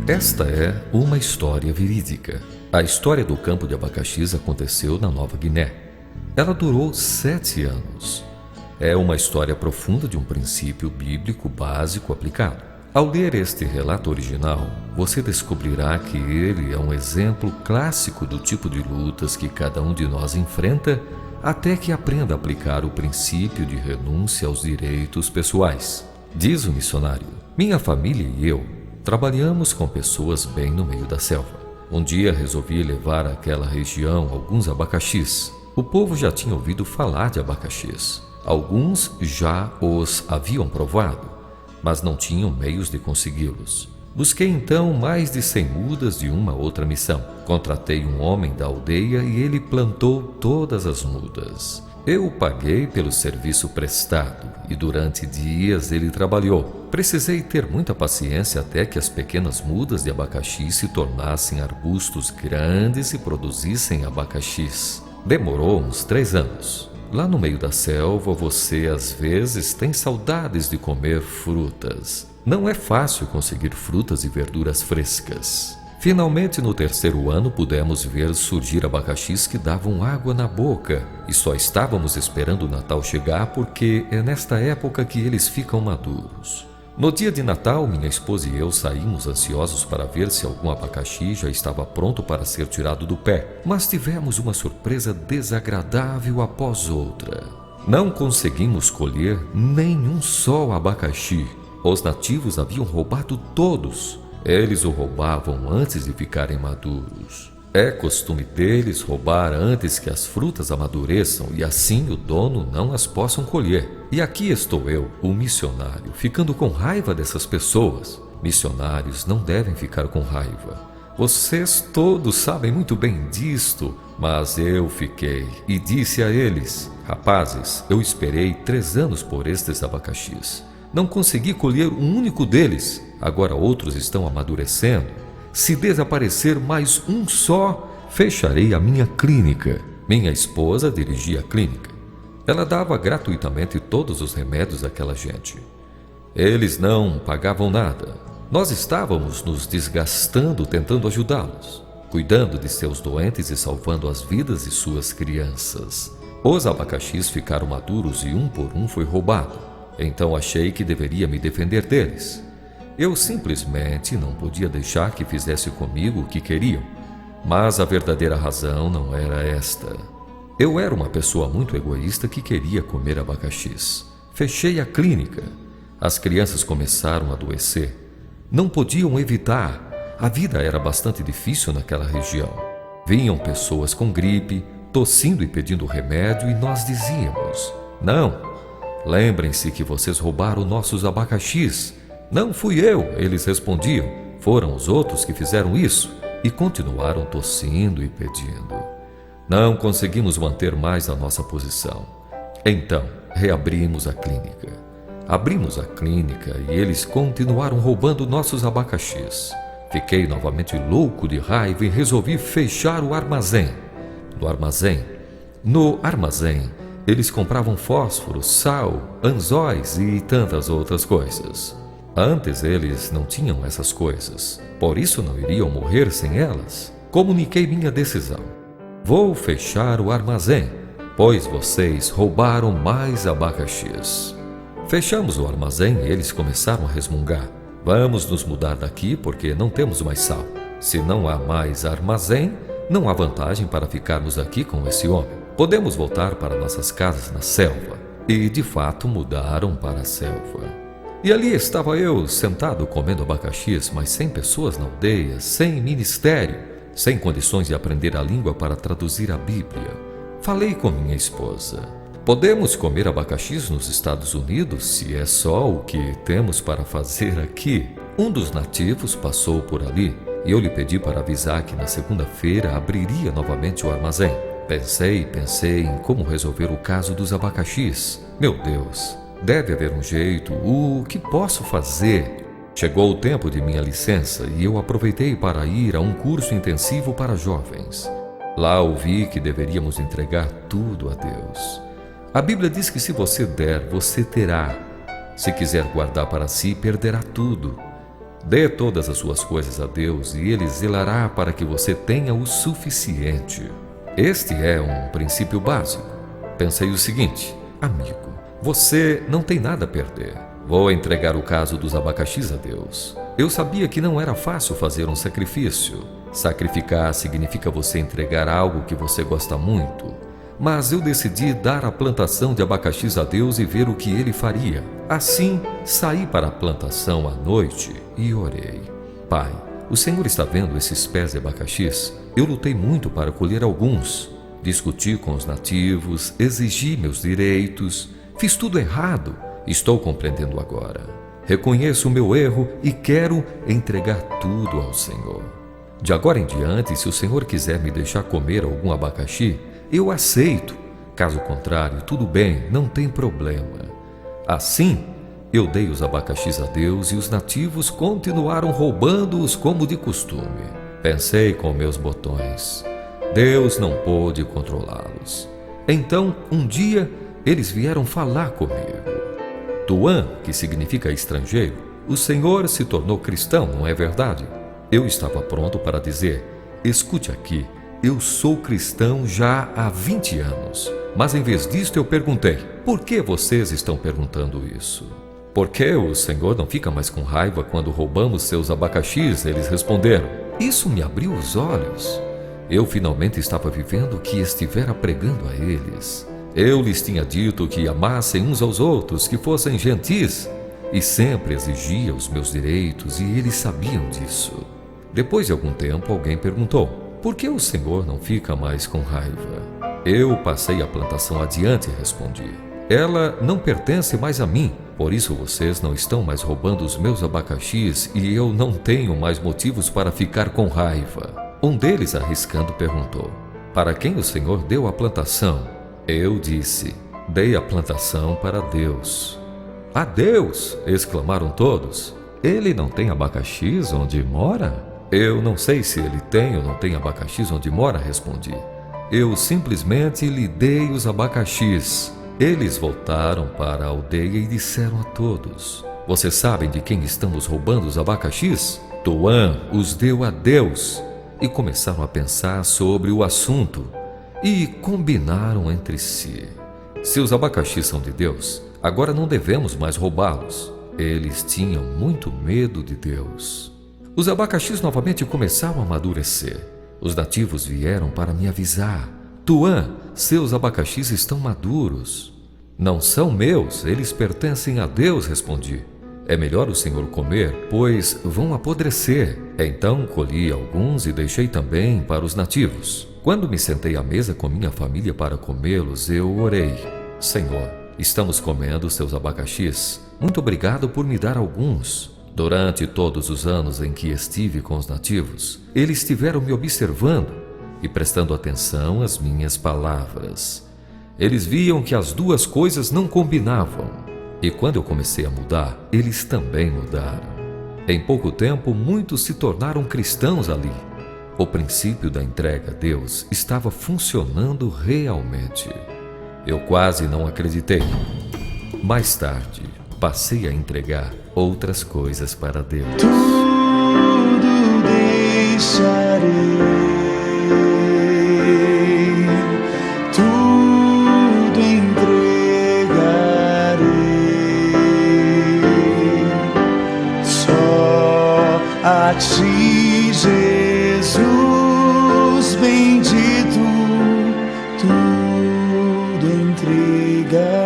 Esta é uma história verídica. A história do campo de abacaxis aconteceu na Nova Guiné. Ela durou 7 anos. É uma história profunda de um princípio bíblico básico aplicado. Ao ler este relato original, você descobrirá que ele é um exemplo clássico do tipo de lutas que cada um de nós enfrenta até que aprenda a aplicar o princípio de renúncia aos direitos pessoais. Diz o missionário: minha família e eu trabalhamos com pessoas bem no meio da selva. Um dia resolvi levar àquela região alguns abacaxis. O povo já tinha ouvido falar de abacaxis. Alguns já os haviam provado, mas não tinham meios de consegui-los. Busquei então mais de 100 mudas de uma outra missão. Contratei um homem da aldeia e ele plantou todas as mudas. Eu o paguei pelo serviço prestado e durante dias ele trabalhou. Precisei ter muita paciência até que as pequenas mudas de abacaxi se tornassem arbustos grandes e produzissem abacaxis. Demorou uns 3 anos. Lá no meio da selva, você às vezes tem saudades de comer frutas. Não é fácil conseguir frutas e verduras frescas. Finalmente, no 3º ano, pudemos ver surgir abacaxis que davam água na boca. E só estávamos esperando o Natal chegar porque é nesta época que eles ficam maduros. No dia de Natal, minha esposa e eu saímos ansiosos para ver se algum abacaxi já estava pronto para ser tirado do pé. Mas tivemos uma surpresa desagradável após outra. Não conseguimos colher nenhum só abacaxi. Os nativos haviam roubado todos. Eles o roubavam antes de ficarem maduros. É costume deles roubar antes que as frutas amadureçam e assim o dono não as possam colher. E aqui estou eu, o missionário, ficando com raiva dessas pessoas. Missionários não devem ficar com raiva. Vocês todos sabem muito bem disto, mas eu fiquei e disse a eles: rapazes, eu esperei 3 anos por estes abacaxis. Não consegui colher um único deles. Agora outros estão amadurecendo. Se desaparecer mais um só, fecharei a minha clínica. Minha esposa dirigia a clínica. Ela dava gratuitamente todos os remédios àquela gente. Eles não pagavam nada. Nós estávamos nos desgastando tentando ajudá-los, cuidando de seus doentes e salvando as vidas de suas crianças. Os abacaxis ficaram maduros e um por um foi roubado. Então achei que deveria me defender deles. Eu simplesmente não podia deixar que fizesse comigo o que queriam. Mas a verdadeira razão não era esta. Eu era uma pessoa muito egoísta que queria comer abacaxis. Fechei a clínica. As crianças começaram a adoecer. Não podiam evitar. A vida era bastante difícil naquela região. Vinham pessoas com gripe, tossindo e pedindo remédio e nós dizíamos: não, lembrem-se que vocês roubaram nossos abacaxis. Não fui eu, eles respondiam. Foram os outros que fizeram isso. E continuaram tossindo e pedindo. Não conseguimos manter mais a nossa posição. Então, reabrimos a clínica. Abrimos a clínica e eles continuaram roubando nossos abacaxis. Fiquei novamente louco de raiva e resolvi fechar o armazém. No armazém, eles compravam fósforo, sal, anzóis e tantas outras coisas. Antes eles não tinham essas coisas, por isso não iriam morrer sem elas. Comuniquei minha decisão. Vou fechar o armazém, pois vocês roubaram mais abacaxis. Fechamos o armazém e eles começaram a resmungar. Vamos nos mudar daqui porque não temos mais sal. Se não há mais armazém, não há vantagem para ficarmos aqui com esse homem. Podemos voltar para nossas casas na selva. E de fato mudaram para a selva. E ali estava eu, sentado comendo abacaxis, mas sem pessoas na aldeia, sem ministério, sem condições de aprender a língua para traduzir a Bíblia. Falei com minha esposa: podemos comer abacaxis nos Estados Unidos se é só o que temos para fazer aqui? Um dos nativos passou por ali e eu lhe pedi para avisar que na segunda-feira abriria novamente o armazém. Pensei em como resolver o caso dos abacaxis. Meu Deus! Deve haver um jeito. O que posso fazer? Chegou o tempo de minha licença e eu aproveitei para ir a um curso intensivo para jovens. Lá ouvi que deveríamos entregar tudo a Deus. A Bíblia diz que se você der, você terá. Se quiser guardar para si, perderá tudo. Dê todas as suas coisas a Deus e Ele zelará para que você tenha o suficiente. Este é um princípio básico. Pensei o seguinte: amigo, você não tem nada a perder. Vou entregar o caso dos abacaxis a Deus. Eu sabia que não era fácil fazer um sacrifício. Sacrificar significa você entregar algo que você gosta muito. Mas eu decidi dar a plantação de abacaxis a Deus e ver o que Ele faria. Assim, saí para a plantação à noite e orei. Pai, o Senhor está vendo esses pés de abacaxis? Eu lutei muito para colher alguns. Discuti com os nativos, exigi meus direitos, fiz tudo errado. Estou compreendendo agora. Reconheço o meu erro e quero entregar tudo ao Senhor. De agora em diante, se o Senhor quiser me deixar comer algum abacaxi, eu aceito. Caso contrário, tudo bem, não tem problema. Assim, eu dei os abacaxis a Deus e os nativos continuaram roubando-os como de costume. Pensei com meus botões. Deus não pôde controlá-los. Então, um dia, eles vieram falar comigo. Tuan, que significa estrangeiro, o Senhor se tornou cristão, não é verdade? Eu estava pronto para dizer: escute aqui, eu sou cristão já há 20 anos. Mas em vez disto eu perguntei: por que vocês estão perguntando isso? Por que o Senhor não fica mais com raiva quando roubamos seus abacaxis? Eles responderam. Isso me abriu os olhos. Eu finalmente estava vivendo o que estivera pregando a eles. Eu lhes tinha dito que amassem uns aos outros, que fossem gentis, e sempre exigia os meus direitos, e eles sabiam disso. Depois de algum tempo, alguém perguntou: por que o Senhor não fica mais com raiva? Eu passei a plantação adiante e respondi: ela não pertence mais a mim, por isso vocês não estão mais roubando os meus abacaxis e eu não tenho mais motivos para ficar com raiva. Um deles, arriscando, perguntou: para quem o Senhor deu a plantação? Eu disse: dei a plantação para Deus. A Deus! Exclamaram todos. Ele não tem abacaxis onde mora? Eu não sei se ele tem ou não tem abacaxis onde mora, respondi. Eu simplesmente lhe dei os abacaxis. Eles voltaram para a aldeia e disseram a todos: vocês sabem de quem estamos roubando os abacaxis? Tuan os deu a Deus. E começaram a pensar sobre o assunto e combinaram entre si: se os abacaxis são de Deus, agora não devemos mais roubá-los. Eles tinham muito medo de Deus. Os abacaxis novamente começaram a amadurecer. Os nativos vieram para me avisar: Tuan, seus abacaxis estão maduros. Não são meus, eles pertencem a Deus, respondi. É melhor o Senhor comer, pois vão apodrecer. Então colhi alguns e deixei também para os nativos. Quando me sentei à mesa com minha família para comê-los, eu orei: Senhor, estamos comendo seus abacaxis. Muito obrigado por me dar alguns. Durante todos os anos em que estive com os nativos, eles estiveram me observando e prestando atenção às minhas palavras. Eles viam que as duas coisas não combinavam. E quando eu comecei a mudar, eles também mudaram. Em pouco tempo, muitos se tornaram cristãos ali. O princípio da entrega a Deus estava funcionando realmente. Eu quase não acreditei. Mais tarde, passei a entregar outras coisas para Deus. Tudo deixarei, tudo entregarei, só a ti, Jesus bendito, tudo entregarei.